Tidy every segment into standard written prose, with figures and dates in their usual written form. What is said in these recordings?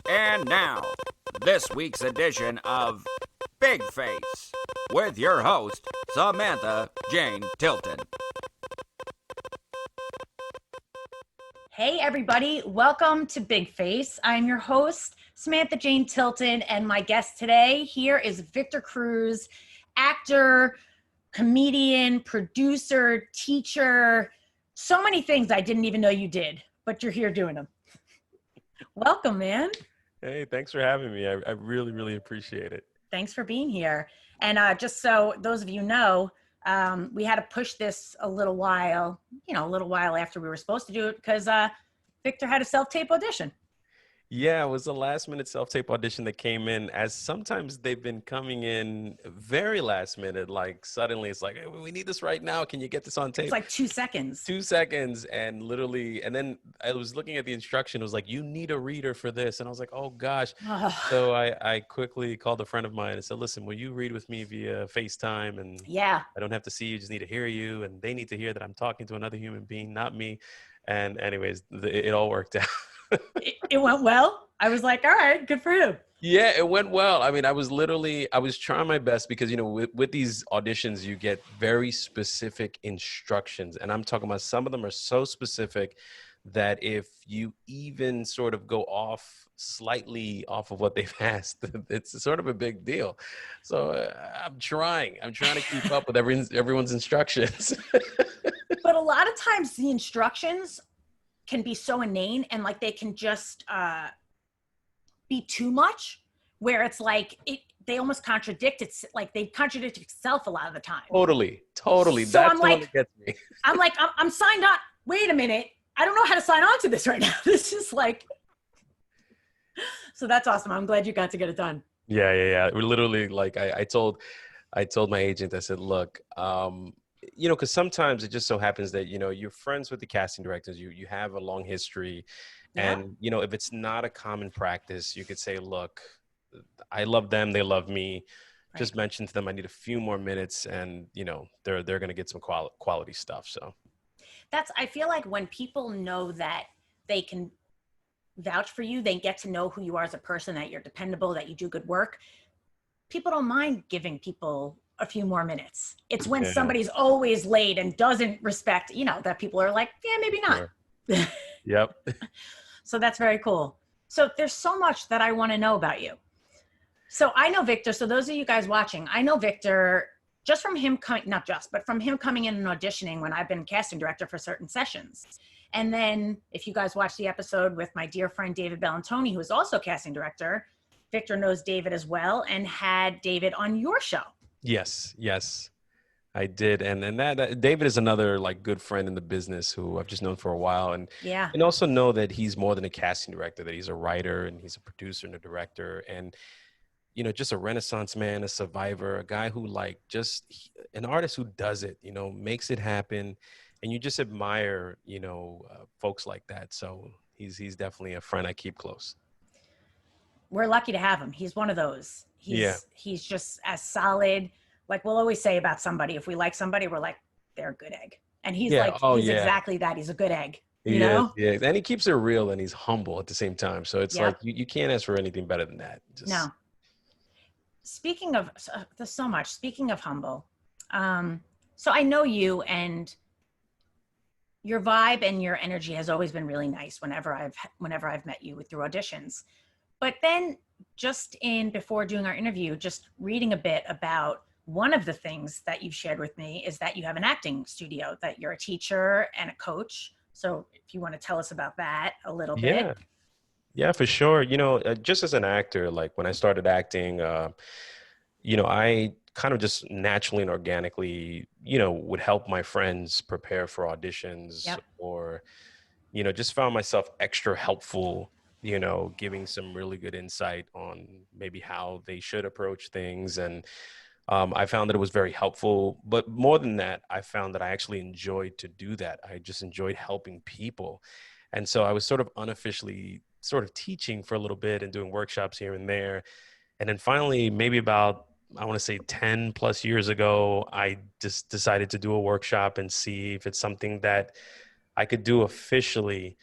And now, this week's edition of Big Face with your host, Samantha Jane Tilton. Hey everybody, welcome to Big Face. I'm your host, Samantha Jane Tilton, and my guest today here is Victor Cruz, actor, comedian, producer, teacher, so many things I didn't even know you did, but you're here doing them. Welcome, man. Hey, thanks for having me. I really, really appreciate it. Thanks for being here. And just so those of you know, we had to push this a little while after we were supposed to do it because Victor had a self-tape audition. Yeah, it was a last-minute self-tape audition that came in, as sometimes they've been coming in very last minute. Like suddenly it's like, hey, we need this right now. Can you get this on tape? It's like 2 seconds. 2 seconds, and literally, and then I was looking at the instruction. It was like, you need a reader for this. And I was like, oh gosh. So I quickly called a friend of mine and said, listen, will you read with me via FaceTime? And yeah, I don't have to see you, just need to hear you. And they need to hear that I'm talking to another human being, not me. And anyways, it all worked out. it went well. I was like, all right, good for him. Yeah, it went well. I mean, I was trying my best because, with these auditions, you get very specific instructions. And I'm talking about some of them are so specific that if you even sort of go slightly off of what they've asked, it's sort of a big deal. So I'm trying to keep up with everyone's instructions. But a lot of times the instructions can be so inane and like they can just be too much, where it's like they almost contradict it. Like they contradict itself a lot of the time. Totally. So That's I'm the one like, that gets me. I'm signed on. Wait a minute. I don't know how to sign on to this right now. This is like, so that's awesome. I'm glad you got to get it done. Yeah. We're literally like, I told my agent, I said, look, because sometimes it just so happens that, you're friends with the casting directors, you have a long history. Yeah. And, if it's not a common practice, you could say, look, I love them. They love me. Right. Just mention to them, I need a few more minutes and, they're going to get some quality stuff. So I feel like when people know that they can vouch for you, they get to know who you are as a person, that you're dependable, that you do good work. People don't mind giving people a few more minutes. It's when somebody's always late and doesn't respect, that people are like, yeah, maybe not. Sure. Yep. So that's very cool. So there's so much that I want to know about you. So I know Victor. So those of you guys watching, I know Victor just from him coming, not just, but from him coming in and auditioning when I've been casting director for certain sessions. And then if you guys watch the episode with my dear friend, David Bellantoni, who is also casting director, Victor knows David as well and had David on your show. Yes, I did. And that David is another like good friend in the business who I've just known for a while. And also know that he's more than a casting director, that he's a writer and he's a producer and a director. And, just a Renaissance man, a survivor, a guy who an artist who does it, makes it happen. And you just admire, folks like that. So he's definitely a friend I keep close. We're lucky to have him. He's one of those. He's just as solid. Like we'll always say about somebody, if we like somebody, we're like, they're a good egg. And he's exactly that. He's a good egg. You know? Yeah. And he keeps it real and he's humble at the same time. So it's like, you can't ask for anything better than that. No. Speaking of, there's so much. Speaking of humble, so I know you and your vibe and your energy has always been really nice whenever I've met you with your auditions. But then before doing our interview, just reading a bit about one of the things that you've shared with me is that you have an acting studio, that you're a teacher and a coach. So if you want to tell us about that a little bit. Yeah, for sure. Just as an actor, like when I started acting, I kind of just naturally and organically, would help my friends prepare for auditions or, just found myself extra helpful, giving some really good insight on maybe how they should approach things. And I found that it was very helpful. But more than that, I found that I actually enjoyed to do that. I just enjoyed helping people. And so I was sort of unofficially sort of teaching for a little bit and doing workshops here and there. And then finally, maybe about, I want to say 10 plus years ago, I just decided to do a workshop and see if it's something that I could do officially.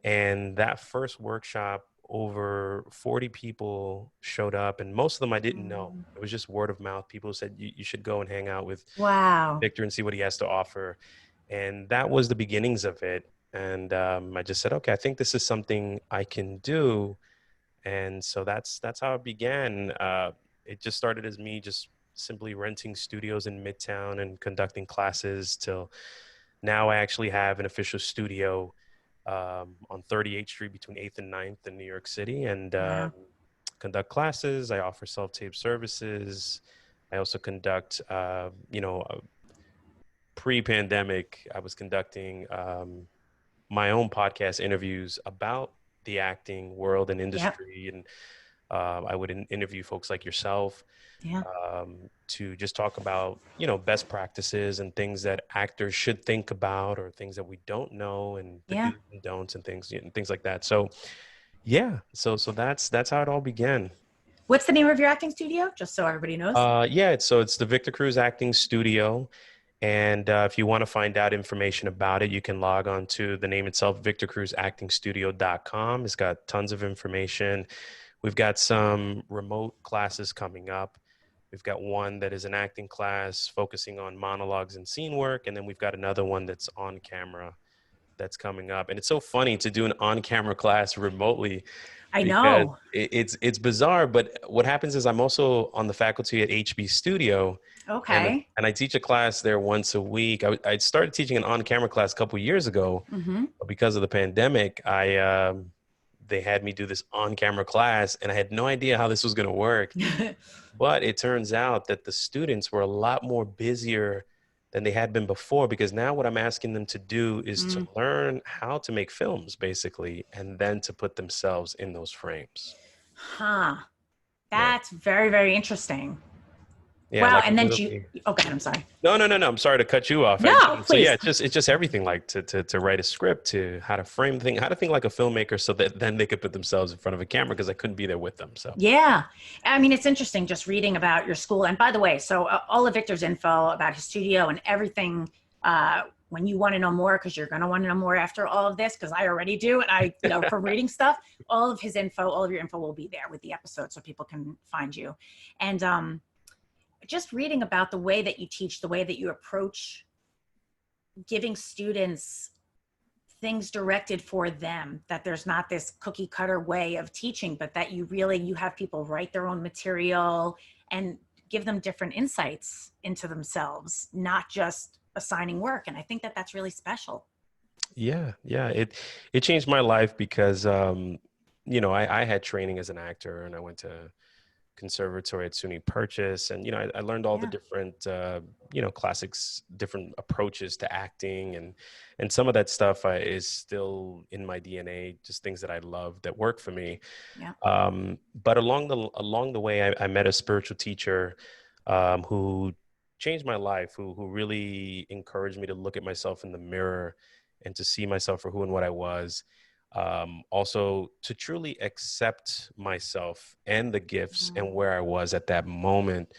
And that first workshop over 40 people showed up, and most of them I didn't know. Mm. It was just word of mouth. People said, you should go and hang out with Wow. Victor and see what he has to offer. And that was the beginnings of it. And I just said, okay, I think this is something I can do. And so that's how it began. It just started as me just simply renting studios in Midtown and conducting classes, till now I actually have an official studio on 38th Street between 8th and 9th in New York City, and Wow. conduct classes. I offer self-tape services. I also conduct, pre-pandemic, I was conducting my own podcast interviews about the acting world and Yep. industry. And I would interview folks like yourself Yeah. to just talk about, best practices and things that actors should think about, or things that we don't know, and the Yeah. do's and don'ts and things like that. So yeah, so that's how it all began. What's the name of your acting studio? Just so everybody knows. It's the Victor Cruz Acting Studio. And if you want to find out information about it, you can log on to the name itself, victorcruzactingstudio.com. It's got tons of information. We've got some remote classes coming up. We've got one that is an acting class focusing on monologues and scene work. And then we've got another one that's on camera that's coming up. And it's so funny to do an on-camera class remotely, I because know. it's bizarre. But what happens is I'm also on the faculty at HB Studio, and Okay. I teach a class there once a week. I started teaching an on-camera class a couple of years ago, Mm-hmm. but because of the pandemic, they had me do this on-camera class, and I had no idea how this was going to work. But it turns out that the students were a lot more busier than they had been before, because now what I'm asking them to do is to learn how to make films, basically, and then to put themselves in those frames. Huh. Yeah. That's very, very interesting. Yeah, Wow. like And then literally. okay, I'm sorry. No. I'm sorry to cut you off. No, So please. yeah, it's just everything, like to write a script, to how to frame things, how to think like a filmmaker, so that then they could put themselves in front of a camera, because I couldn't be there with them. So Yeah. I mean, it's interesting just reading about your school. And by the way, so all of Victor's info about his studio and everything, when you want to know more, because you're going to want to know more after all of this, because I already do. And from reading stuff, all of his info, all of your info will be there with the episode, so people can find you. And just reading about the way that you teach, the way that you approach giving students things directed for them, that there's not this cookie cutter way of teaching, but that you have people write their own material and give them different insights into themselves, not just assigning work. And I think that that's really special. yeah, it changed my life, because I had training as an actor, and I went to conservatory at SUNY Purchase, and I learned all the different classics, different approaches to acting, and some of that stuff is still in my DNA, just things that I love that work for me. But along the way, I met a spiritual teacher who changed my life, who really encouraged me to look at myself in the mirror and to see myself for who and what I was. Also to truly accept myself and the gifts and where I was at that moment.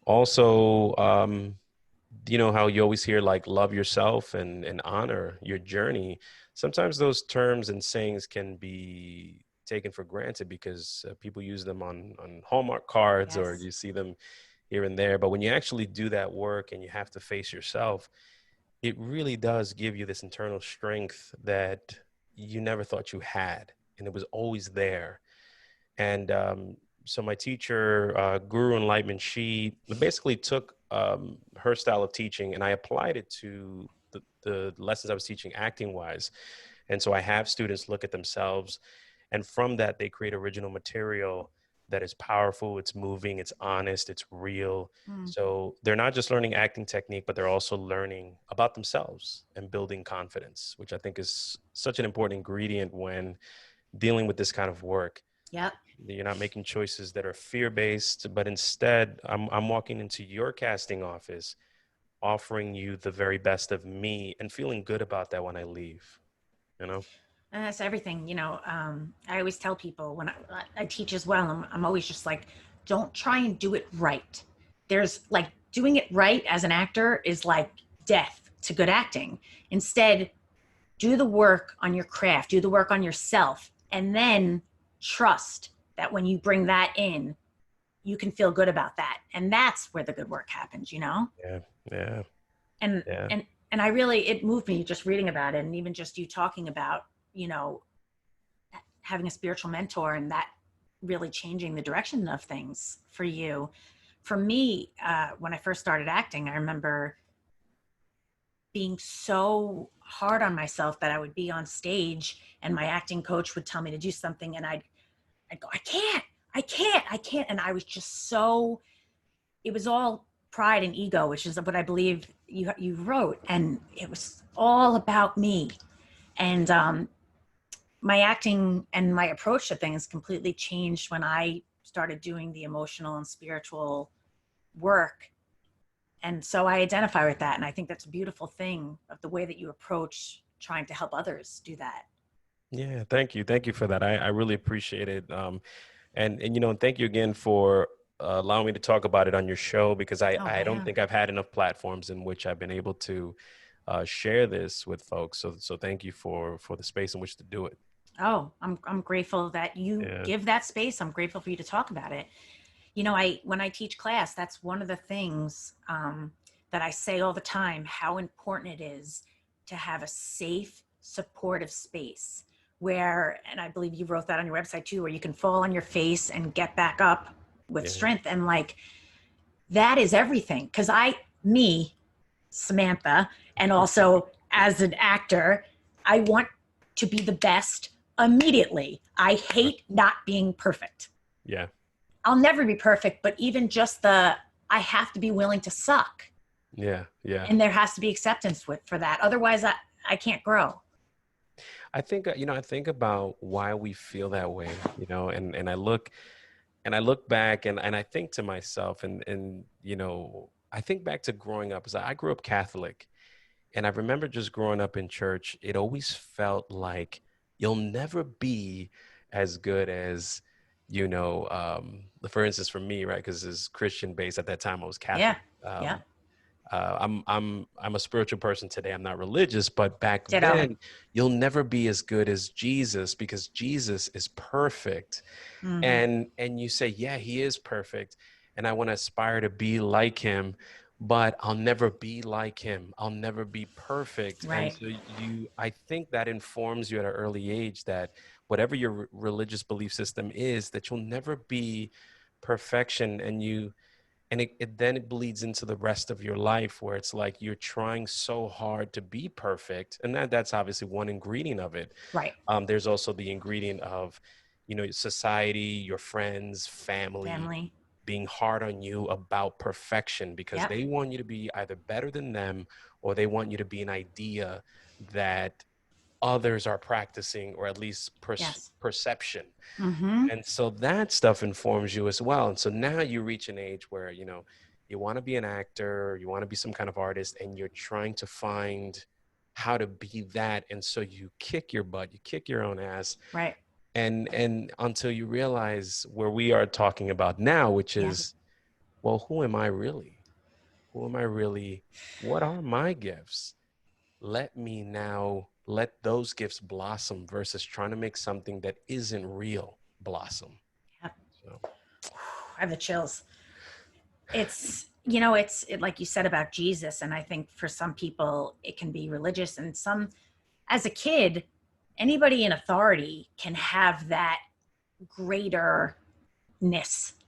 Also, how you always hear, like, love yourself and honor your journey. Sometimes those terms and sayings can be taken for granted, because people use them on Hallmark cards, or you see them here and there. But when you actually do that work and you have to face yourself, it really does give you this internal strength that you never thought you had, and it was always there. And so my teacher, Guru Enlightenment, she basically took her style of teaching, and I applied it to the lessons I was teaching acting wise. And so I have students look at themselves, and from that they create original material that is powerful, it's moving, it's honest, it's real. So they're not just learning acting technique, but they're also learning about themselves and building confidence, which I think is such an important ingredient when dealing with this kind of work. Yep. You're not making choices that are fear-based, but instead I'm walking into your casting office, offering you the very best of me, and feeling good about that when I leave, And that's everything, I always tell people when I teach as well, I'm always just like, don't try and do it right. There's like, doing it right as an actor is like death to good acting. Instead, do the work on your craft, do the work on yourself, and then trust that when you bring that in, you can feel good about that. And that's where the good work happens, you know? Yeah. Yeah. And, Yeah. and I really, it moved me just reading about it. And even just you talking about, you know, having a spiritual mentor and that really changing the direction of things for you. For me, when I first started acting, I remember being so hard on myself that I would be on stage and my acting coach would tell me to do something and I'd go, I can't. And I was just so, it was all pride and ego, which is what I believe you wrote. And it was all about me. And my acting and my approach to things completely changed when I started doing the emotional and spiritual work. And so I identify with that. And I think that's a beautiful thing of the way that you approach trying to help others do that. Yeah. Thank you. Thank you for that. I really appreciate it. And you know, and thank you again for allowing me to talk about it on your show, because I don't think I've had enough platforms in which I've been able to share this with folks. So thank you for the space in which to do it. Oh, I'm grateful that you give that space. I'm grateful for you to talk about it. You know, when I teach class, that's one of the things that I say all the time, how important it is to have a safe, supportive space where, and I believe you wrote that on your website too, where you can fall on your face and get back up with strength. And like, that is everything. Cause Samantha, and also as an actor, I want to be the best immediately. I hate not being perfect. Yeah. I'll never be perfect, but even just I have to be willing to suck. Yeah. Yeah. And there has to be acceptance for that. Otherwise I can't grow. I think, you know, I think about why we feel that way, you know, and I look back and I think to myself and, you know, I think back to growing up, as I grew up Catholic, and I remember just growing up in church, it always felt like you'll never be as good as, you know, for instance, for me, right? Because it's Christian based at that time, I was Catholic. Yeah. I'm a spiritual person today. I'm not religious, but back Ditto. then, you'll never be as good as Jesus because Jesus is perfect. Mm-hmm. And you say, yeah, he is perfect, and I want to aspire to be like him, but I'll never be like him. I'll never be perfect. And Right. so I think that informs you at an early age that whatever your religious belief system is, that you'll never be perfection, and it bleeds into the rest of your life, where it's like you're trying so hard to be perfect, and that's obviously one ingredient of it. Right. There's also the ingredient of, you know, society, your friends, family being hard on you about perfection, because they want you to be either better than them, or they want you to be an idea that others are practicing, or at least perception. Mm-hmm. And so that stuff informs you as well. And so now you reach an age where, you know, you want to be an actor, you want to be some kind of artist, and you're trying to find how to be that. And so you kick your butt, you kick your own ass. Right. And until you realize where we are talking about now, which is, well, who am I really? Who am I really? What are my gifts? Let those gifts blossom versus trying to make something that isn't real blossom. Yep. So. I have the chills. It's, you know, it's like you said about Jesus. And I think for some people it can be religious, and some, as a kid, anybody in authority can have that greaterness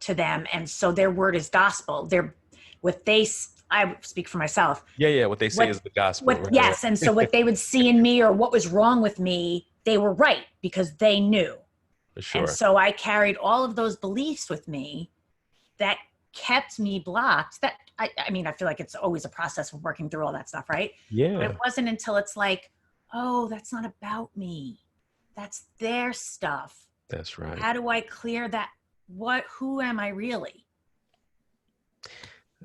to them. And so their word is gospel. I speak for myself. Yeah. What they say is the gospel. Right? Yes. And so what they would see in me or what was wrong with me, they were right because they knew. For sure. And so I carried all of those beliefs with me that kept me blocked. That I mean, I feel like it's always a process of working through all that stuff, right? Yeah. But it wasn't until it's like, oh, that's not about me. That's their stuff. That's right. How do I clear that? Who am I really?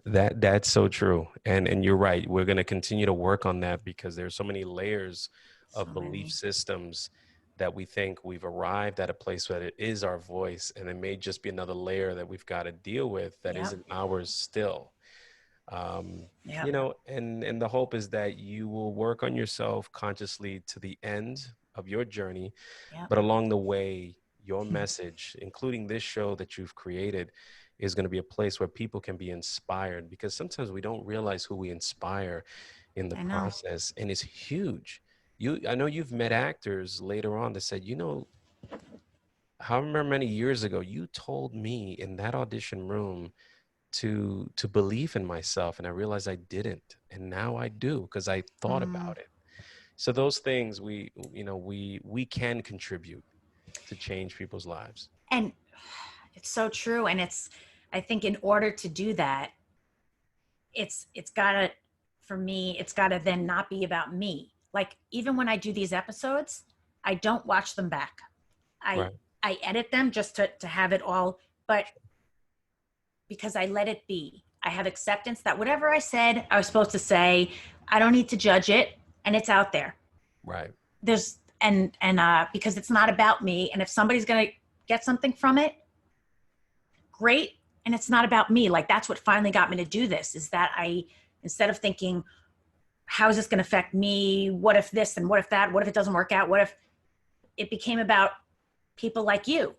That's so true. And you're right. We're going to continue to work on that, because there's so many layers of belief systems that we think we've arrived at a place where it is our voice, and it may just be another layer that we've got to deal with that isn't ours still. You know, and the hope is that you will work on yourself consciously to the end of your journey, but along the way, your message, including this show that you've created, is going to be a place where people can be inspired, because sometimes we don't realize who we inspire in the I know. process. And it's huge. I know you've met actors later on that said, however many years ago, you told me in that audition room to believe in myself, and I realized I didn't, and now I do because I thought about it. So those things we can contribute to change people's lives. And it's so true. And I think in order to do that, it's gotta, for me, it's gotta then not be about me. Like, even when I do these episodes, I don't watch them back. Right. I edit them just to have it all, but because I let it be. I have acceptance that whatever I said, I was supposed to say. I don't need to judge it, and it's out there. Right. There's because it's not about me, and if somebody's gonna get something from it, great. And it's not about me. Like, that's what finally got me to do this, is that instead of thinking, how is this going to affect me? What if this and what if that? What if it doesn't work out? What if it became about people like you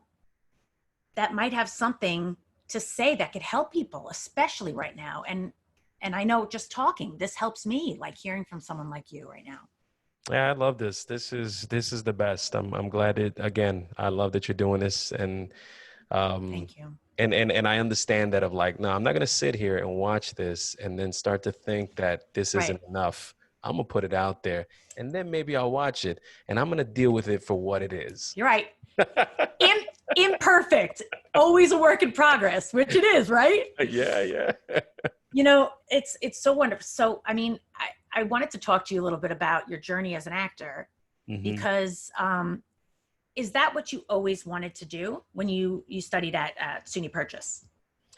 that might have something to say that could help people, especially right now. And I know just talking, this helps me, like hearing from someone like you right now. Yeah, I love this. This is the best. I'm glad I love that you're doing this. And Thank you. And I understand that, of like, no, I'm not going to sit here and watch this and then start to think that this isn't enough. I'm going to put it out there, and then maybe I'll watch it, and I'm going to deal with it for what it is. You're right. Imperfect, always a work in progress, which it is, right? Yeah. It's so wonderful. So, I mean, I wanted to talk to you a little bit about your journey as an actor, because is that what you always wanted to do when you studied at SUNY Purchase?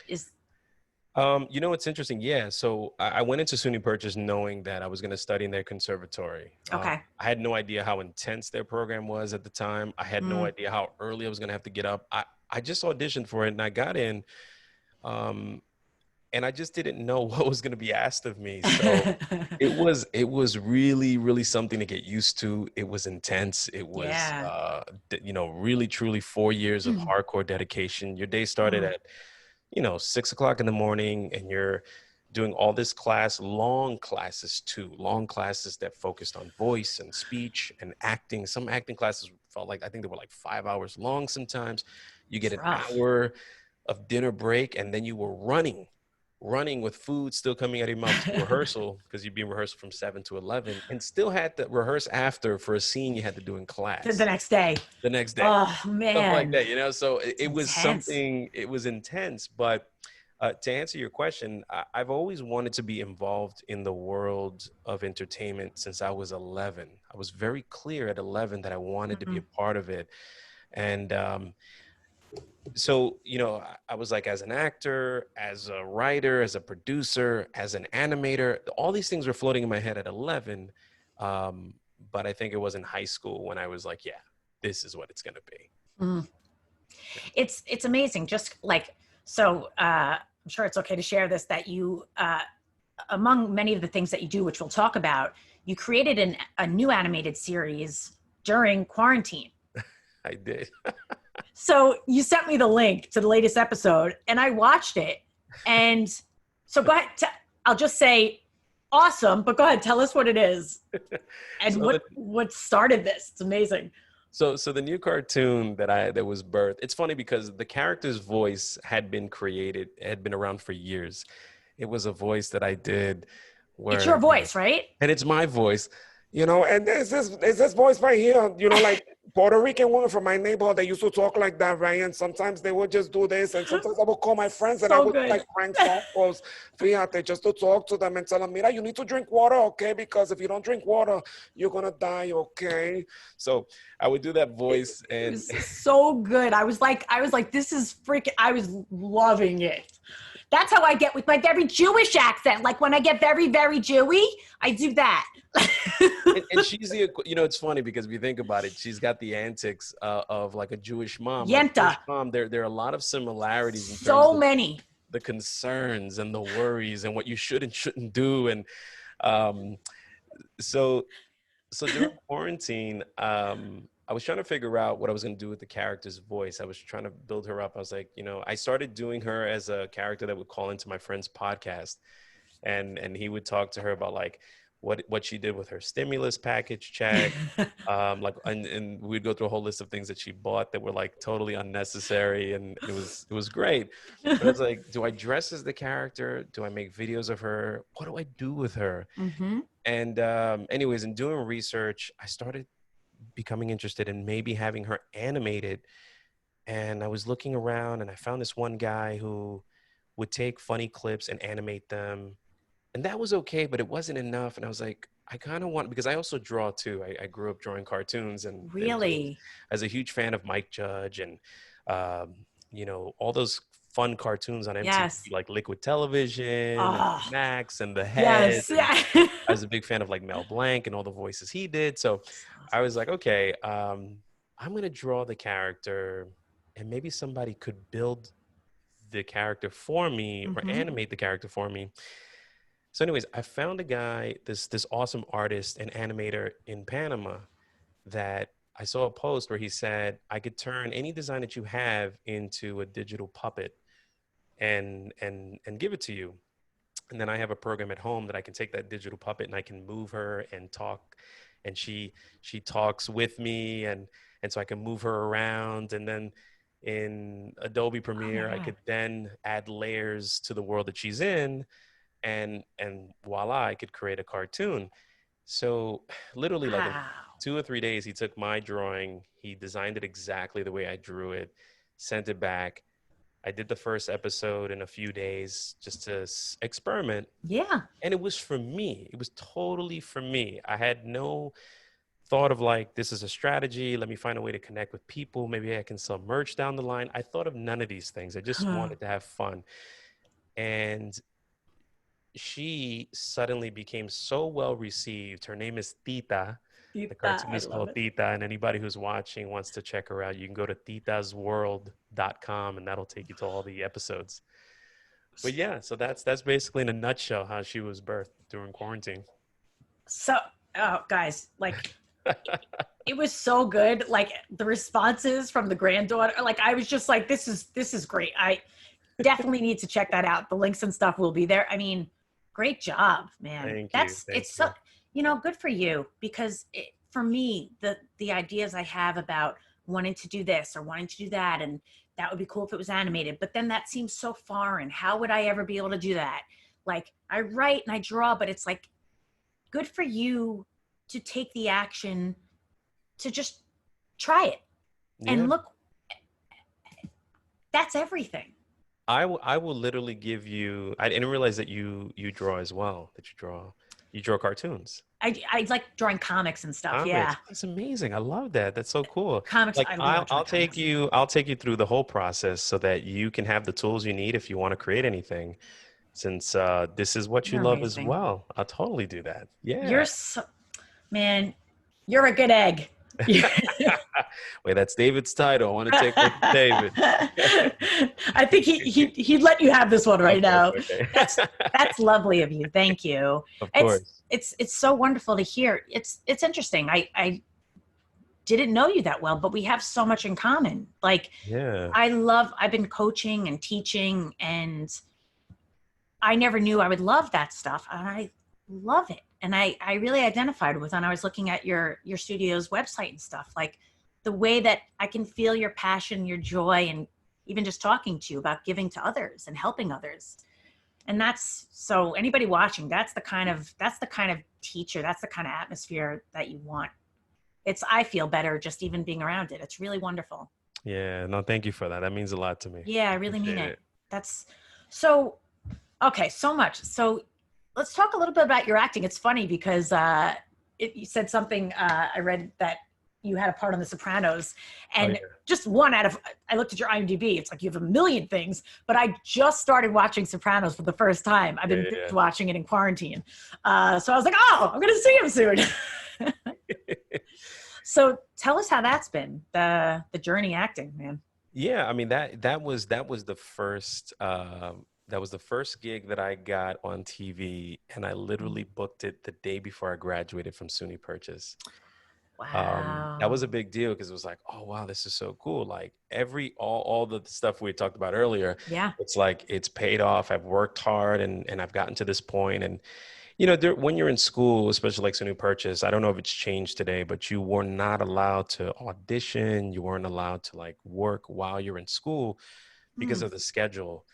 It's interesting. Yeah. So I went into SUNY Purchase knowing that I was going to study in their conservatory. Okay. I had no idea how intense their program was at the time. I had no idea how early I was going to have to get up. I just auditioned for it, and I got in. And I just didn't know what was going to be asked of me. So it was really, really something to get used to. It was intense. It was, really, truly 4 years of hardcore dedication. Your day started at, 6 o'clock in the morning, and you're doing all this long classes that focused on voice and speech and acting. Some acting classes felt like, I think they were like 5 hours long sometimes. You get an hour of dinner break, and then you were running with food still coming out of your mouth to rehearsal, because you'd be in rehearsal from 7 to 11, and still had to rehearse after for a scene you had to do in class the next day. Oh man. Stuff like that, so it was intense. it was intense. But to answer your question, I've always wanted to be involved in the world of entertainment since I was 11. I was very clear at 11 that I wanted to be a part of it. And so, I was like, as an actor, as a writer, as a producer, as an animator, all these things were floating in my head at 11. But I think it was in high school when I was like, yeah, this is what it's going to be. It's amazing. Just like, so I'm sure it's okay to share this, that you, among many of the things that you do, which we'll talk about, you created a new animated series during quarantine. I did. So you sent me the link to the latest episode, and I watched it. And so go ahead. I'll just say awesome, but go ahead, tell us what it is and so what started this. It's amazing. So the new cartoon that was birthed, it's funny because the character's voice had been created, had been around for years. It was a voice that I did. It's your voice, right? And it's my voice. And there's this voice right here, like Puerto Rican woman from my neighborhood. They used to talk like that, right? And sometimes they would just do this, and sometimes I would call my friends and I would like prank phone calls, fíjate, just to talk to them and tell them, mira, you need to drink water, okay? Because if you don't drink water, you're gonna die, okay? So I would do that voice, and it was so good. I was like, this is freaking. I was loving it. That's how I get with my very Jewish accent. Like when I get very, very Jewy, I do that. and she's it's funny because if you think about it, she's got the antics of like a Jewish mom. Yenta. Jewish mom, there are a lot of similarities in so terms many. Of the concerns and the worries and what you should and shouldn't do. And so during quarantine, I was trying to figure out what I was going to do with the character's voice. I was trying to build her up. I was like, you know, I started doing her as a character that would call into my friend's podcast, and he would talk to her about like what she did with her stimulus package check, like, and we'd go through a whole list of things that she bought that were like totally unnecessary, and it was great. But I was like, do I dress as the character? Do I make videos of her? What do I do with her? Mm-hmm. And anyways, in doing research, I started becoming interested in maybe having her animated. And I was looking around and I found this one guy who would take funny clips and animate them. And that was okay, but it wasn't enough. And I was like, I kind of want, because I also draw too. I grew up drawing cartoons, and Really, I was a huge fan of Mike Judge and, you know, all those fun cartoons on MTV, yes. like Liquid Television Oh, and Max and The Head. yes, And yeah. I was a big fan of like Mel Blanc and all the voices he did. So I was like, okay, I'm going to draw the character, and maybe somebody could build the character for me or animate the character for me. So anyways, I found a guy, this awesome artist and animator in Panama, that I saw a post where he said, I could turn any design that you have into a digital puppet and give it to you. And then I have a program at home that I can take that digital puppet and I can move her and talk, and she talks with me, and so I can move her around. And then in Adobe Premiere, I could then add layers to the world that she's in, and voila, I could create a cartoon. So literally like in 2 or 3 days, he took my drawing, he designed it exactly the way I drew it, sent it back. I did the first episode in a few days just to experiment. Yeah. And it was for me. It was totally for me. I had no thought of like, this is a strategy. Let me find a way to connect with people. Maybe I can sell merch down the line. I thought of none of these things. I just wanted to have fun. And she suddenly became so well received. Her name is Tita. The cartoon is called Tita, and anybody who's watching wants to check her out, you can go to titasworld.com, and that'll take you to all the episodes. But yeah, so that's basically in a nutshell how she was birthed during quarantine. So, guys, like, it was so good. Like, the responses from the granddaughter, like, I was just like, this is great. I definitely need to check that out. The links and stuff will be there. I mean, great job, man. Thank you. So, you know, good for you, because for me, the ideas I have about wanting to do this or wanting to do that, and that would be cool if it was animated, but then that seems so foreign. How would I ever be able to do that? Like, I write and I draw, but it's like, good for you to take the action to just try it. Yeah. And look, that's everything. I will literally give you, I didn't realize that you draw as well, that you draw cartoons. I like drawing comics and stuff. Comics. Yeah, that's amazing. I love that. That's so cool. Comics. Like, I'll take you through the whole process so that you can have the tools you need if you want to create anything. Since this is what you love amazing. As well, I'll totally do that. Yeah, man, you're a good egg. Wait, that's David's title. I want to take it to David. I think he'd let you have this one right now. Okay. That's lovely of you. Thank you. Of course. It's so wonderful to hear. It's interesting. I didn't know you that well, but we have so much in common. Like, yeah. I've been coaching and teaching, and I never knew I would love that stuff. And I love it. And I really identified with when I was looking at your studio's website and stuff, like the way that I can feel your passion, your joy, and even just talking to you about giving to others and helping others. And that's, so anybody watching, that's the kind of teacher, that's the kind of atmosphere that you want. I feel better just even being around it. It's really wonderful. Yeah, no, thank you for that. That means a lot to me. Yeah, I really mean it. That's so, okay, so much. So let's talk a little bit about your acting. It's funny because you said something, I read that you had a part on The Sopranos, and just one out of, I looked at your IMDb, it's like you have a million things, but I just started watching Sopranos for the first time. I've been watching it in quarantine. So I was like, oh, I'm going to see him soon. So tell us how that's been, the journey acting, man. Yeah, I mean, that was the first gig that I got on TV, and I literally booked it the day before I graduated from SUNY Purchase. Wow. That was a big deal because it was like, oh wow, this is so cool. Like all the stuff we talked about earlier, Yeah. it's like it's paid off. I've worked hard and I've gotten to this point. And when you're in school, especially like New Purchase, I don't know if it's changed today, but you were not allowed to audition. You weren't allowed to like work while you're in school because of the schedule.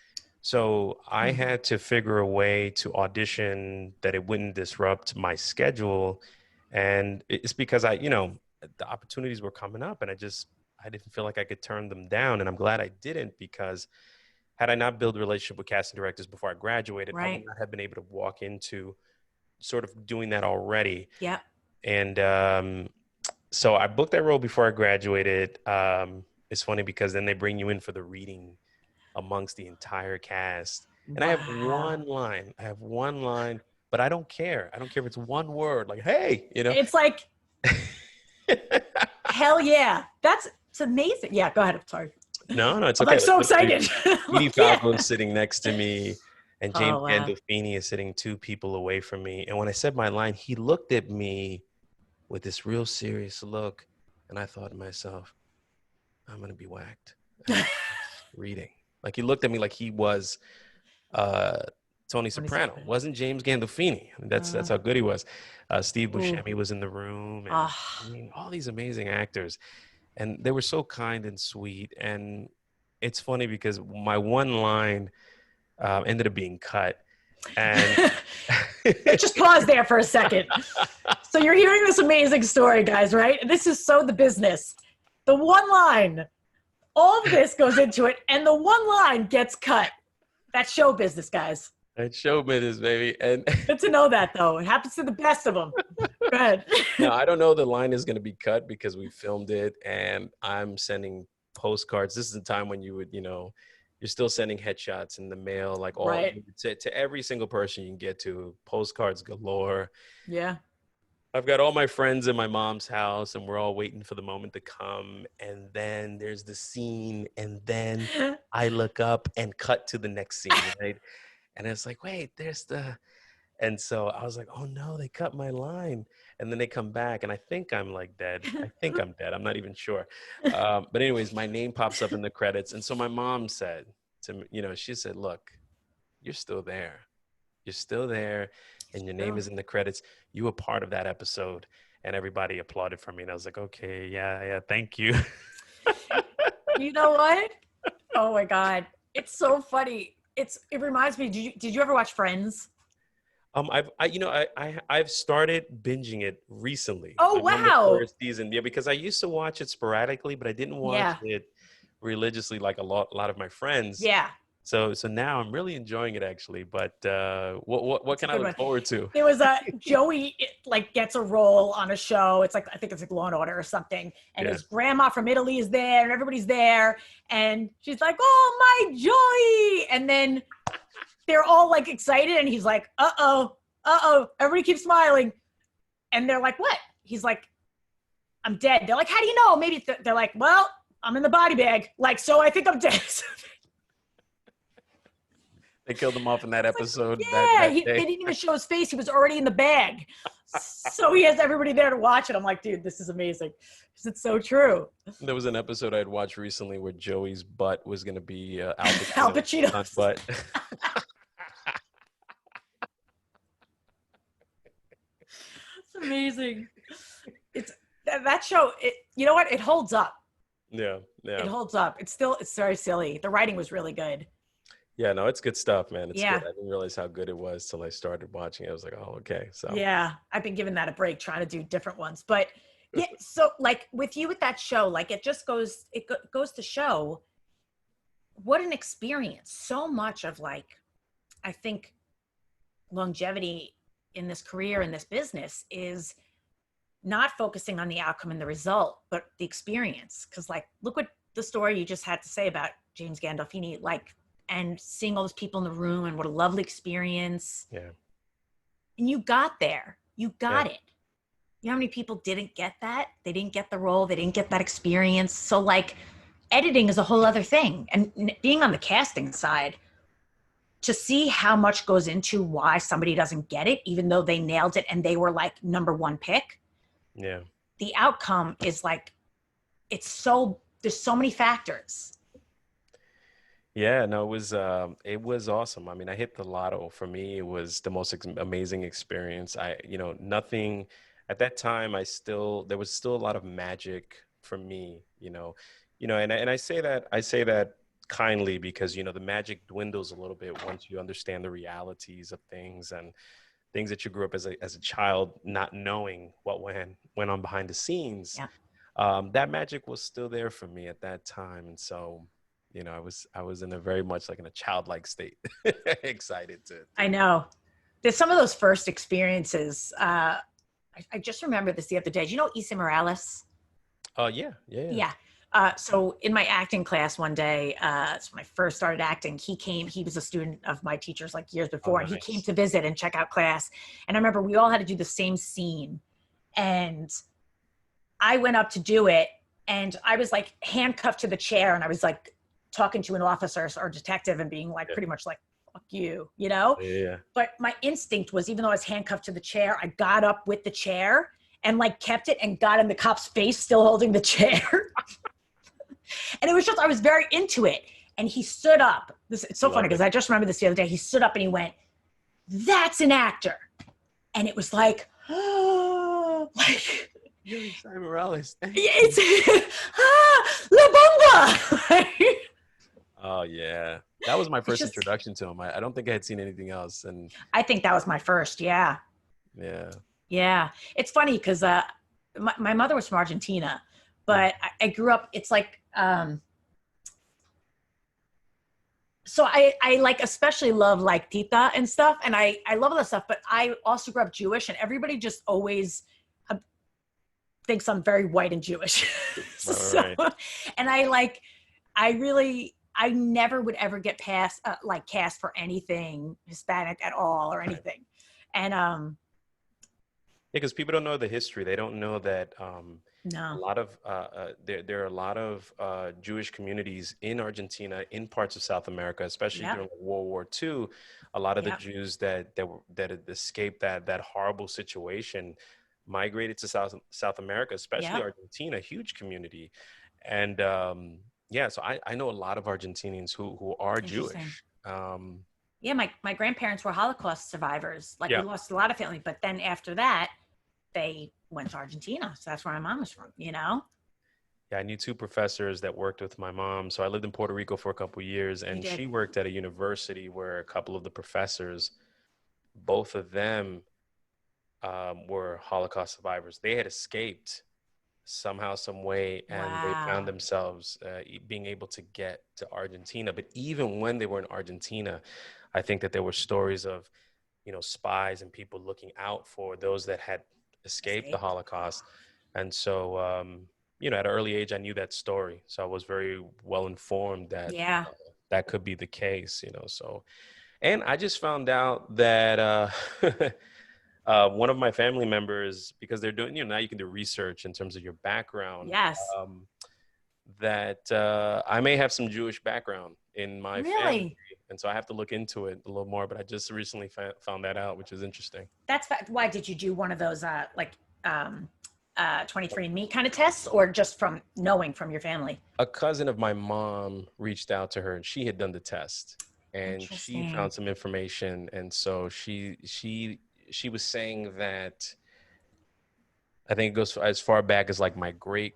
So I had to figure a way to audition that it wouldn't disrupt my schedule. And it's because the opportunities were coming up and I didn't feel like I could turn them down. And I'm glad I didn't, because had I not built a relationship with casting directors before I graduated, I would not have been able to walk into sort of doing that already. Yeah. And so I booked that role before I graduated. It's funny because then they bring you in for the reading amongst the entire cast. And I have one line, but I don't care. I don't care if it's one word, like, hey, It's like, hell yeah. It's amazing. Yeah, go ahead. I'm sorry. No, it's I'm okay. like so excited. Edie Falco is sitting next to me, and James wow. Gandolfini is sitting 2 people away from me. And when I said my line, he looked at me with this real serious look. And I thought to myself, I'm going to be whacked. Reading. Like he looked at me like he was Tony Soprano. Wasn't James Gandolfini. I mean, that's how good he was. Steve Buscemi was in the room. And, I mean, all these amazing actors. And they were so kind and sweet. And it's funny because my one line ended up being cut. And just pause there for a second. So you're hearing this amazing story, guys, right? This is so the business. The one line, all of this goes into it, and the one line gets cut. That's show business, guys. That's show business, baby. And good to know that, though. It happens to the best of them. Go ahead. No, I don't know the line is going to be cut because we filmed it, and I'm sending postcards. This is the time when you would, you're still sending headshots in the mail, like all to every single person you can get to. Postcards galore. Yeah. I've got all my friends in my mom's house, and we're all waiting for the moment to come. And then there's the scene, and then I look up and cut to the next scene, right? And it's like, wait, there's the... And so I was like, oh no, they cut my line. And then they come back, and I think I'm like dead. I think I'm dead. I'm not even sure. But anyways, my name pops up in the credits. And so my mom said to me, she said, look, you're still there. You're still there. And your name is in the credits. You were part of that episode. And everybody applauded for me. And I was like, okay, yeah, thank you. You know what? Oh my God. It's so funny. It reminds me, did you ever watch Friends? I've started binging it recently. Oh, wow. The first season. Yeah, because I used to watch it sporadically, but I didn't watch it religiously like a lot of my friends. Yeah. So now I'm really enjoying it, actually. But what can I look forward to? There was Joey gets a role on a show. It's like, I think it's like Law and Order or something. And his grandma from Italy is there, and everybody's there. And she's like, oh, my Joey. And then they're all like excited, and he's like, uh-oh. Everybody keeps smiling. And they're like, what? He's like, I'm dead. They're like, how do you know? Maybe they're like, well, I'm in the body bag. Like, so I think I'm dead. They killed him off in that episode. They didn't even show his face. He was already in the bag. So he has everybody there to watch it. I'm like, dude, this is amazing. Because it's so true. There was an episode I had watched recently where Joey's butt was going to be Al Pacino's butt. It's amazing. It's that show. You know what? It holds up. Yeah. It holds up. It's very silly. The writing was really good. Yeah, no, it's good stuff, man. It's good. I didn't realize how good it was till I started watching it. I was like, oh, okay. So yeah, I've been giving that a break, trying to do different ones. But yeah, so like with you with that show, like it goes to show what an experience. So much of like, I think longevity in this career, in this business, is not focusing on the outcome and the result, but the experience. Because like, look what the story you just had to say about James Gandolfini, like, and seeing all those people in the room, and what a lovely experience. Yeah. And you got there. You got it. You know how many people didn't get that? They didn't get the role. They didn't get that experience. So like editing is a whole other thing. And being on the casting side, to see how much goes into why somebody doesn't get it, even though they nailed it and they were like number one pick. Yeah. the outcome is like, there's so many factors. Yeah, no, it was awesome. I mean, I hit the lotto. For me, it was the most amazing experience. Nothing at that time. There was still a lot of magic for me, and I say that kindly because, the magic dwindles a little bit once you understand the realities of things and things that you grew up as a child, not knowing what went on behind the scenes. Yeah. That magic was still there for me at that time. And so, I was in a very much like in a childlike state, excited to. I know. There's some of those first experiences. I just remember this the other day. Do you know Isa Morales? Yeah. Yeah. So in my acting class one day, so when I first started acting, he was a student of my teacher's like years before, and he came to visit and check out class. And I remember we all had to do the same scene. And I went up to do it, and I was like handcuffed to the chair, and I was like talking to an officer or detective and being like, pretty much like, fuck you, Yeah. But my instinct was, even though I was handcuffed to the chair, I got up with the chair and like kept it and got in the cop's face, still holding the chair. And it was just, I was very into it. And he stood up. It's so funny because I just remember this the other day. He stood up and he went, "That's an actor." And it was like, oh, like, You're Isa Morales. it's La Bomba. Oh yeah, that was my first introduction to him. I don't think I had seen anything else, and I think that was my first. Yeah. It's funny because my mother was from Argentina, but I grew up. It's like so I like especially love like Tita and stuff, and I love all that stuff. But I also grew up Jewish, and everybody just always thinks I'm very white and Jewish. So, and I never would ever get past like cast for anything Hispanic at all or anything. And because people don't know the history. They don't know that no. a lot of there are a lot of Jewish communities in Argentina, in parts of South America, especially during World War II. A lot of the Jews that had escaped that horrible situation migrated to South America, especially Argentina, huge community. And so I know a lot of Argentinians who are Jewish. My grandparents were Holocaust survivors. Like we lost a lot of family, but then after that, they went to Argentina. So that's where my mom was from, Yeah, I knew two professors that worked with my mom. So I lived in Puerto Rico for a couple of years, and she worked at a university where a couple of the professors, both of them were Holocaust survivors. They had escaped somehow, some way, and they found themselves being able to get to Argentina. But even when they were in Argentina, I think that there were stories of, spies and people looking out for those that had escaped the Holocaust. And so, at an early age, I knew that story. So I was very well informed that that could be the case, so. And I just found out that one of my family members, because they're doing, now you can do research in terms of your background. Yes. That I may have some Jewish background in my family. And so I have to look into it a little more, but I just recently found that out, which is interesting. Why did you do one of those 23andMe kind of tests, or just from knowing from your family? A cousin of my mom reached out to her, and she had done the test, and she found some information. And so she was saying that, I think it goes as far back as like my great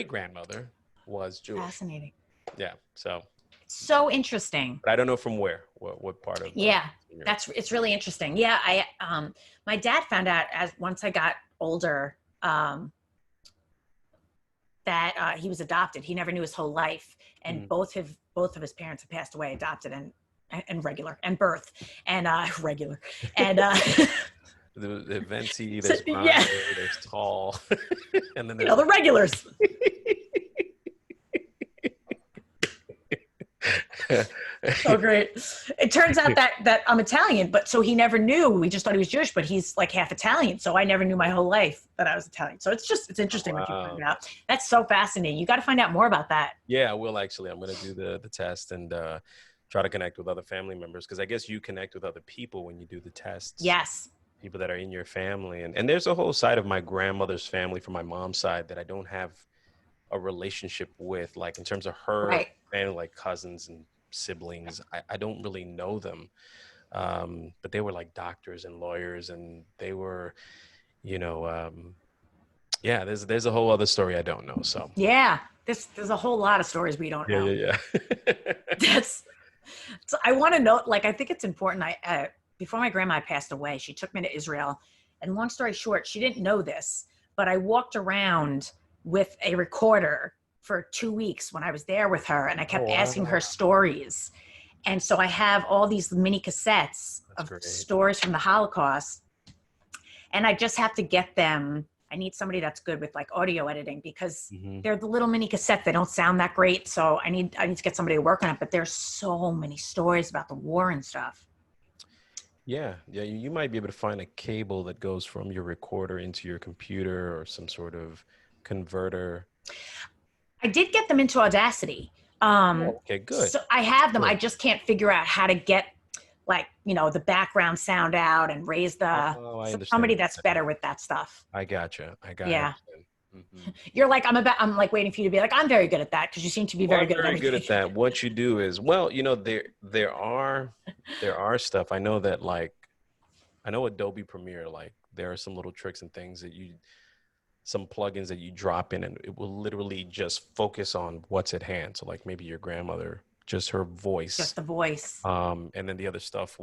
grandmother was Jewish. Fascinating. Yeah. So interesting. But I don't know from where, what part of. It's really interesting. Yeah. My dad found out once I got older, that he was adopted. He never knew his whole life. And both of his parents had passed away, adopted and regular, and birth, and regular. And the venti, there's minor, there's tall, and then the regulars. So great. It turns out that I'm Italian, but so he never knew. We just thought he was Jewish, but he's like half Italian. So I never knew my whole life that I was Italian. So it's interesting when you find it out. That's so fascinating. You got to find out more about that. Yeah, I will actually. I'm going to do the test and try to connect with other family members, because I guess you connect with other people when you do the tests. Yes. people that are in your family. And there's a whole side of my grandmother's family from my mom's side that I don't have a relationship with, like in terms of her Right. family, like cousins and siblings. I don't really know them. But they were like doctors and lawyers, and they were, you know, yeah, there's a whole other story I don't know. So Yeah. There's a whole lot of stories we don't know. yeah. That's so I want to know, like, I think it's important. Before my grandma passed away, she took me to Israel, and long story short, she didn't know this, but I walked around with a recorder for 2 weeks when I was there with her, and I kept asking her stories. And so I have all these mini cassettes of stories from the Holocaust, and I just have to get them. I need somebody that's good with like audio editing, because they're the little mini cassettes. They don't sound that great. So I need to get somebody to work on it, but there's so many stories about the war and stuff. Yeah. You might be able to find a cable that goes from your recorder into your computer or some sort of converter. I did get them into Audacity. Okay, good. So I have them. Good. I just can't figure out how to get, like, you know, the background sound out and raise the somebody that's better with that stuff. I gotcha. Yeah. You're like, I'm like waiting for you to be like, I'm very good at that, because you seem to be very good at that. What you do is, well, you know, there are stuff. I know that, like, I know Adobe Premiere, like there are some little tricks and things that some plugins that you drop in, and it will literally just focus on what's at hand. So like maybe your grandmother, just her voice. Just the voice. And then the other stuff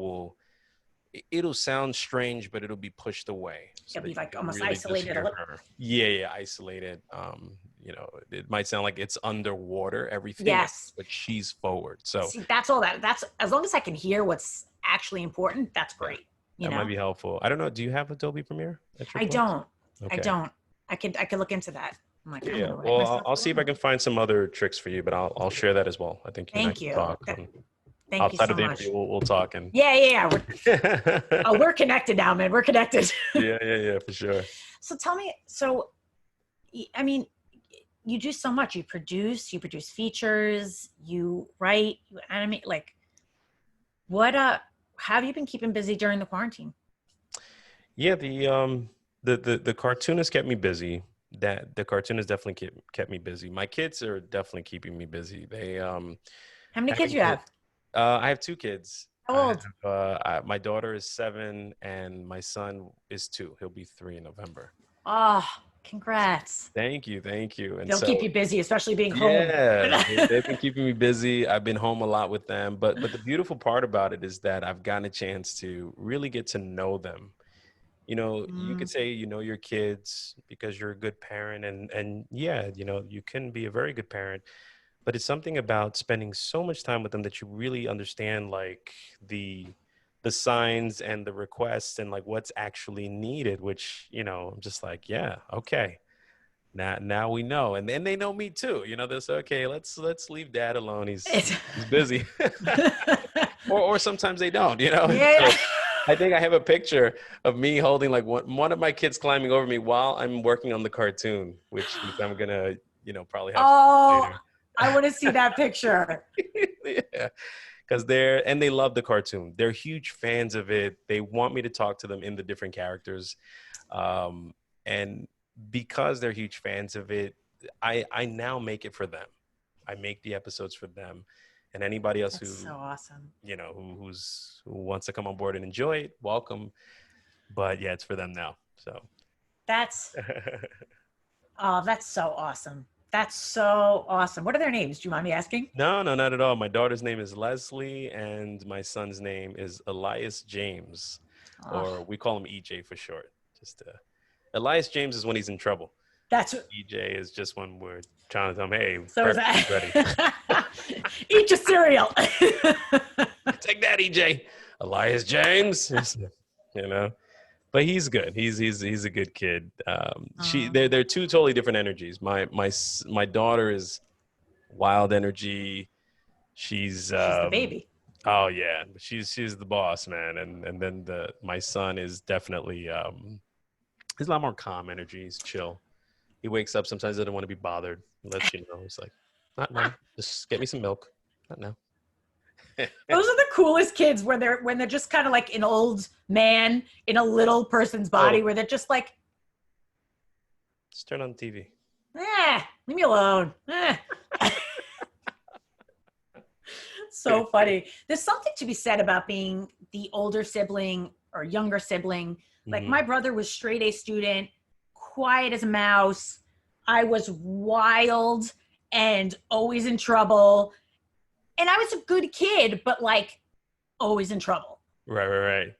it'll sound strange, but it'll be pushed away. So it'll be like almost really isolated. Yeah, isolated. You know, it might sound like it's underwater, everything. Yes. But she's forward. So see, that's all that's, as long as I can hear what's actually important, that's great. That might be helpful. I don't know. Do you have Adobe Premiere? I don't. Okay. I don't. I could look into that. I'm like, yeah. Well, I'll see if I can find some other tricks for you, but I'll share that as well. I think Thank you. Thank you so much. We'll talk. And yeah. We're connected now, man. We're connected. yeah, for sure. So tell me, I mean, you do so much. You produce features, you write, you animate. Like, what how have you been keeping busy during the quarantine? Yeah, the cartoon has kept me busy. The cartoon has definitely kept me busy. My kids are definitely keeping me busy. They how many kids you have? I have 2 kids. How old? My daughter is 7 and my son is 2. He'll be 3 in November. Oh, congrats. Thank you. And they'll keep you busy, especially being home. Yeah, they've been keeping me busy. I've been home a lot with them. But the beautiful part about it is that I've gotten a chance to really get to know them. You know, you could say you know your kids because you're a good parent. And yeah, you know, you can be a very good parent. But it's something about spending so much time with them that you really understand, like, the signs and the requests and like what's actually needed, which, you know, I'm just like, yeah, okay. Now we know. And then they know me too. You know, they'll say, okay, let's leave dad alone. He's busy. or sometimes they don't, you know? Yeah. So I think I have a picture of me holding like one of my kids climbing over me while I'm working on the cartoon, which I'm going to, you know, probably have later. I want to see that picture. Yeah, because they love the cartoon. They're huge fans of it. They want me to talk to them in the different characters. And because they're huge fans of it, I now make it for them. I make the episodes for them. And anybody else That's so awesome. You know, who wants to come on board and enjoy it, welcome. But yeah, it's for them now. So that's that's so awesome. That's so awesome. What are their names? Do you mind me asking? No, not at all. My daughter's name is Leslie, and my son's name is Elias James, or we call him EJ for short. Elias James is when he's in trouble. That's what EJ is just when we're trying to tell him, hey, so is that ready. Eat your cereal. Take that, EJ. Elias James. You know. But he's good. He's a good kid. They're 2 totally different energies. My daughter is wild energy. She's the baby. Oh yeah, she's the boss, man. And then my son is definitely he's a lot more calm energy. He's chill. He wakes up sometimes doesn't want to be bothered. He lets you know. He's like, not now. Just get me some milk. Not now. Those are the coolest kids when they're just kind of like an old man in a little person's body, where they're just like, just turn on TV. Leave me alone. So funny. There's something to be said about being the older sibling or younger sibling. Like my brother was straight A student, quiet as a mouse. I was wild and always in trouble. And I was a good kid, but like always in trouble. Right.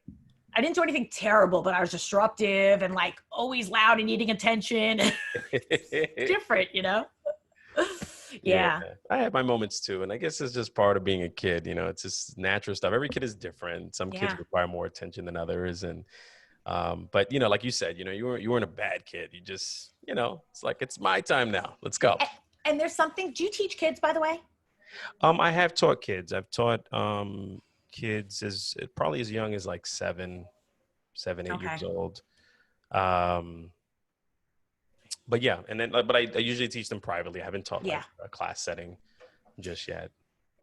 I didn't do anything terrible, but I was disruptive and like always loud and needing attention. Different, you know? Yeah. I had my moments too. And I guess it's just part of being a kid. You know, it's just natural stuff. Every kid is different. Some kids require more attention than others. And, but you know, like you said, you know, you weren't a bad kid. You just, you know, it's like, it's my time now. Let's go. And there's something, do you teach kids, by the way? I have taught kids. I've taught, kids probably as young as like 7, 8 years old. But yeah, and then, but I usually teach them privately. I haven't taught like a class setting just yet.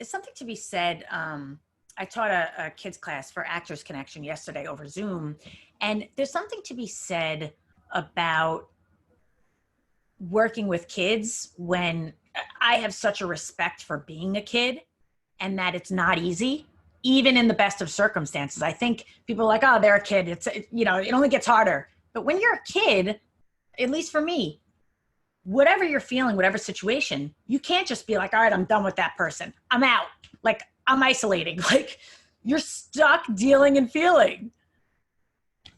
It's something to be said. I taught a kids class for Actors Connection yesterday over Zoom. And there's something to be said about working with kids when I have such a respect for being a kid and that it's not easy, even in the best of circumstances. I think people are like, oh, they're a kid. It only gets harder. But when you're a kid, at least for me, whatever you're feeling, whatever situation, you can't just be like, all right, I'm done with that person. I'm out. Like, I'm isolating. Like, you're stuck dealing and feeling.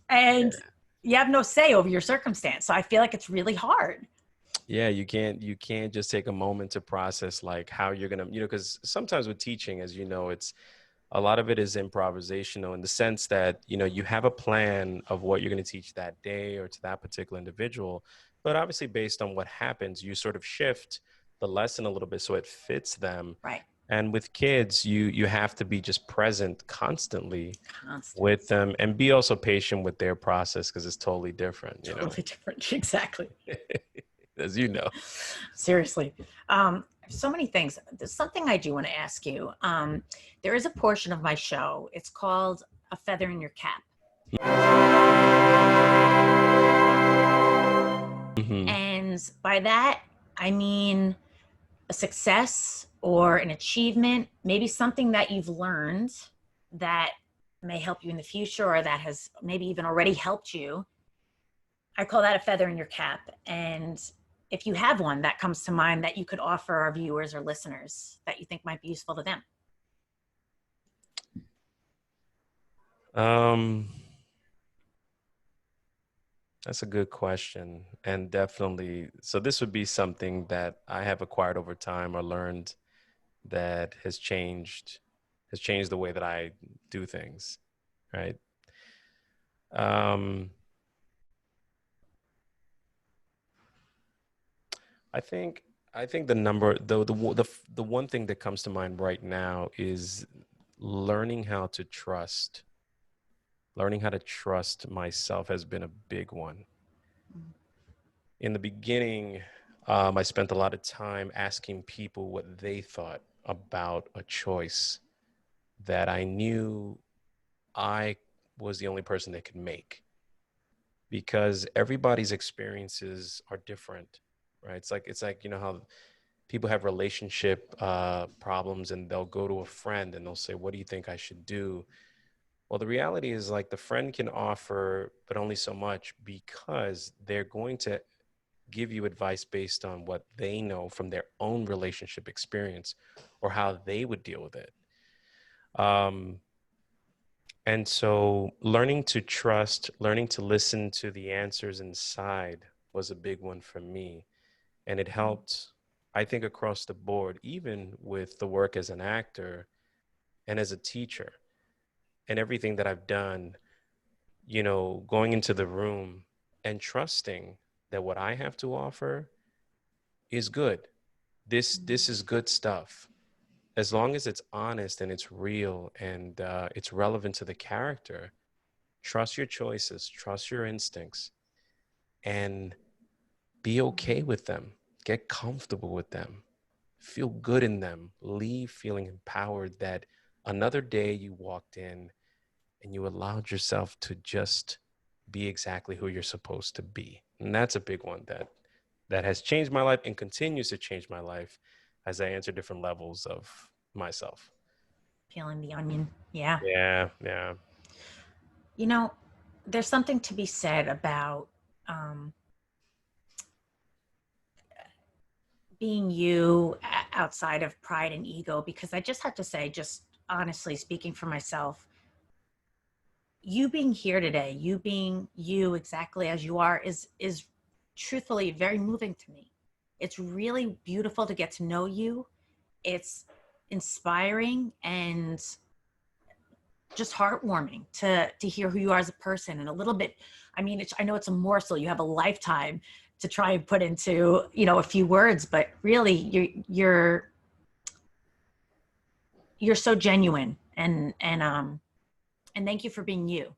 And you have no say over your circumstance. So I feel like it's really hard. Yeah, you can't just take a moment to process like how you're going to, you know, because sometimes with teaching, as you know, a lot of it is improvisational in the sense that, you know, you have a plan of what you're going to teach that day or to that particular individual. But obviously based on what happens, you sort of shift the lesson a little bit so it fits them. Right. And with kids, you have to be just present constantly with them and be also patient with their process because it's totally different. Totally different. Exactly. As you know. Seriously. So many things. There's something I do want to ask you. There is a portion of my show. It's called A Feather in Your Cap. Mm-hmm. And by that, I mean a success or an achievement, maybe something that you've learned that may help you in the future or that has maybe even already helped you. I call that a feather in your cap. And if you have one that comes to mind that you could offer our viewers or listeners that you think might be useful to them. That's a good question. And definitely, so this would be something that I have acquired over time or learned that has changed the way that I do things. Right. I think the one thing that comes to mind right now is learning how to trust. Learning how to trust myself has been a big one. In the beginning, I spent a lot of time asking people what they thought about a choice that I knew I was the only person that could make, because everybody's experiences are different, right? It's like, you know, how people have relationship problems and they'll go to a friend and they'll say, what do you think I should do? Well, the reality is like the friend can offer, but only so much, because they're going to give you advice based on what they know from their own relationship experience or how they would deal with it. And so learning to trust, learning to listen to the answers inside was a big one for me. And it helped, I think, across the board, even with the work as an actor and as a teacher and everything that I've done, you know, going into the room and trusting that what I have to offer is good. This is good stuff. As long as it's honest and it's real and it's relevant to the character, trust your choices, trust your instincts, and be okay with them. Get comfortable with them. Feel good in them. Leave feeling empowered that another day you walked in and you allowed yourself to just be exactly who you're supposed to be. And that's a big one that has changed my life and continues to change my life as I enter different levels of myself. Peeling the onion. Yeah. Yeah, yeah. You know, there's something to be said about being you outside of pride and ego, because I just have to say, just honestly speaking for myself, you being here today, you being you exactly as you are is truthfully very moving to me. It's really beautiful to get to know you. It's inspiring and just heartwarming to hear who you are as a person, and a little bit, I mean, I know it's a morsel, you have a lifetime to try and put into, you know, a few words, but really you're so genuine, and thank you for being you.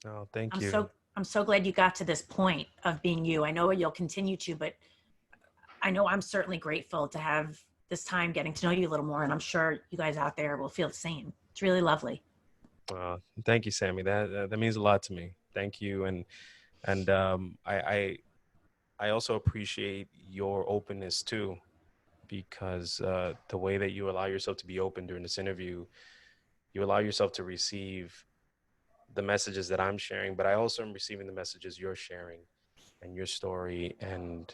Oh, thank you. I'm so glad you got to this point of being you. I know you'll continue to, but I know I'm certainly grateful to have this time getting to know you a little more, and I'm sure you guys out there will feel the same. It's really lovely. Thank you, Sammy. That means a lot to me. Thank you, and I also appreciate your openness too, because the way that you allow yourself to be open during this interview, you allow yourself to receive the messages that I'm sharing, but I also am receiving the messages you're sharing and your story, and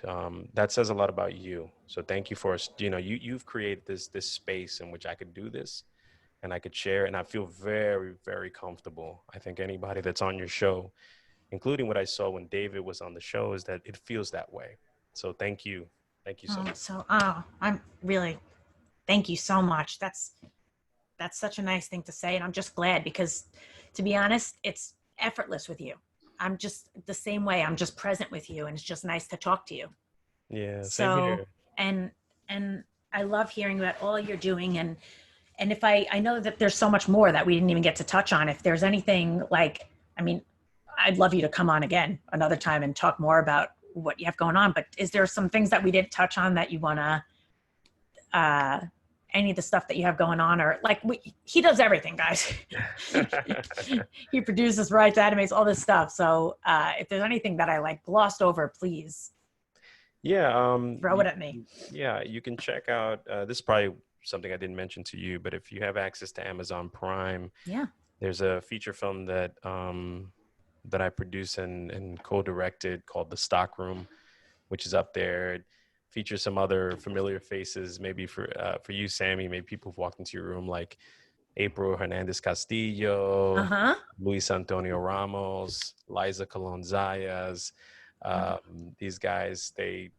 that says a lot about you. So thank you for, you know, you've created this space in which I could do this and I could share, and I feel very, very comfortable. I think anybody that's on your show, including what I saw when David was on the show, is that it feels that way. So thank you so much. I'm really, thank you so much. That's such a nice thing to say, and I'm just glad, because to be honest, it's effortless with you. I'm just the same way. I'm just present with you, and it's just nice to talk to you. Yeah, same so here. and I love hearing about all you're doing, and if I know that there's so much more that we didn't even get to touch on. If there's anything, like, I mean, I'd love you to come on again another time and talk more about what you have going on, but is there some things that we didn't touch on that you want to any of the stuff that you have going on? Or like, he does everything, guys. He produces, writes, animates, all this stuff. So if there's anything that I like glossed over, please throw it at me. Yeah, you can check out, this is probably something I didn't mention to you, but if you have access to Amazon Prime, there's a feature film that that I produced and co-directed called The Stockroom, which is up there. It features some other familiar faces, maybe for you, Sammy, maybe people who've walked into your room, like April Hernandez Castillo, Luis Antonio Ramos, Liza Colon Zayas. These guys, they,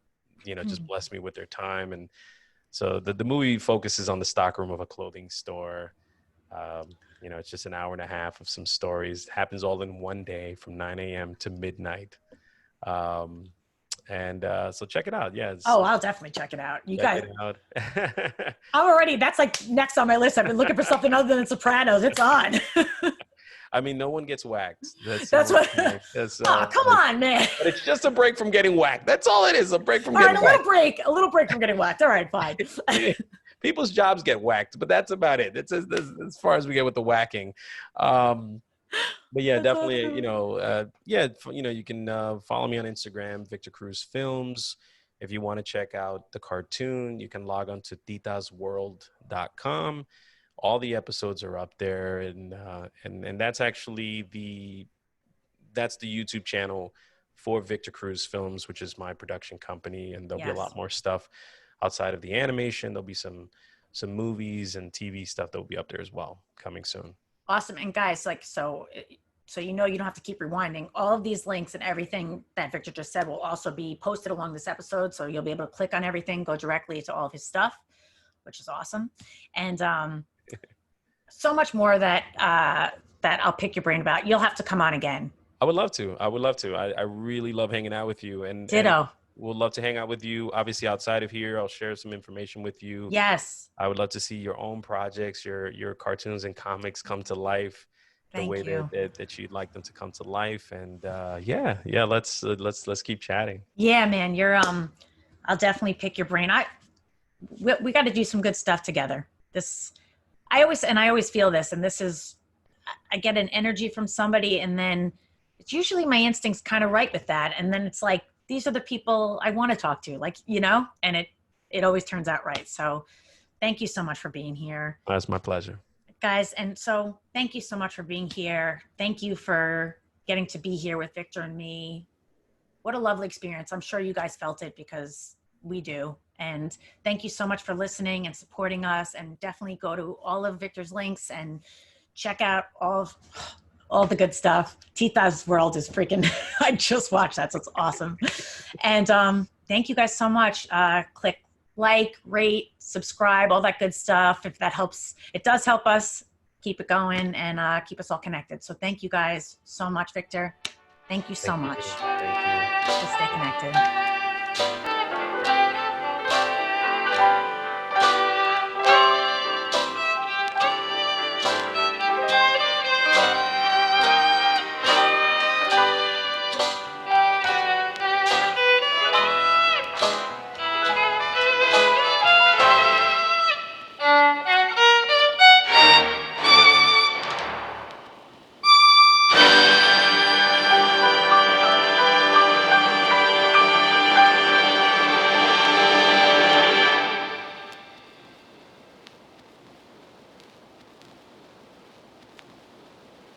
you know, just bless me with their time. And so the movie focuses on the stockroom of a clothing store. You know, it's just an hour and a half of some stories. It happens all in one day from 9 a.m. to midnight. So check it out. Yeah. I'll definitely check it out. You guys, I'm already, that's like next on my list. I've been looking for something other than Sopranos. It's on. I mean, no one gets whacked. That's what. Come on, man. But it's just a break from getting whacked. That's all it is. A break from getting whacked. A little break from getting whacked. All right, fine. People's jobs get whacked, but that's about it. It's as far as we get with the whacking. But yeah, that's definitely, awesome. You can follow me on Instagram, Victor Cruz Films. If you want to check out the cartoon, you can log on to titasworld.com. All the episodes are up there, and that's actually the YouTube channel for Victor Cruz Films, which is my production company, and there'll be a lot more stuff outside of the animation. There'll be some movies and TV stuff that will be up there as well, coming soon. Awesome. And guys, like, so you know, you don't have to keep rewinding. All of these links and everything that Victor just said will also be posted along this episode, so you'll be able to click on everything, go directly to all of his stuff, which is awesome. And so much more that I'll pick your brain about. You'll have to come on again. I would love to. I really love hanging out with you. And ditto. We'll love to hang out with you. Obviously, outside of here, I'll share some information with you. Yes. I would love to see your own projects, your cartoons and comics come to life the way that you'd like them to come to life. And let's keep chatting. Yeah, man. You're I'll definitely pick your brain. We got to do some good stuff together. I always feel this, and this is, I get an energy from somebody, and then it's usually my instincts kind of right with that. And then it's like, these are the people I want to talk to, like, you know, and it always turns out right. So thank you so much for being here. That's my pleasure. Guys, and so thank you so much for being here. Thank you for getting to be here with Victor and me. What a lovely experience. I'm sure you guys felt it because we do. And thank you so much for listening and supporting us. And definitely go to all of Victor's links and check out all the good stuff. Tita's World is freaking, I just watched that, so it's awesome. And thank you guys so much. Click like, rate, subscribe, all that good stuff. If that helps, it does help us keep it going and keep us all connected. So thank you guys so much, Victor. Thank you so much. Thank you. Just stay connected.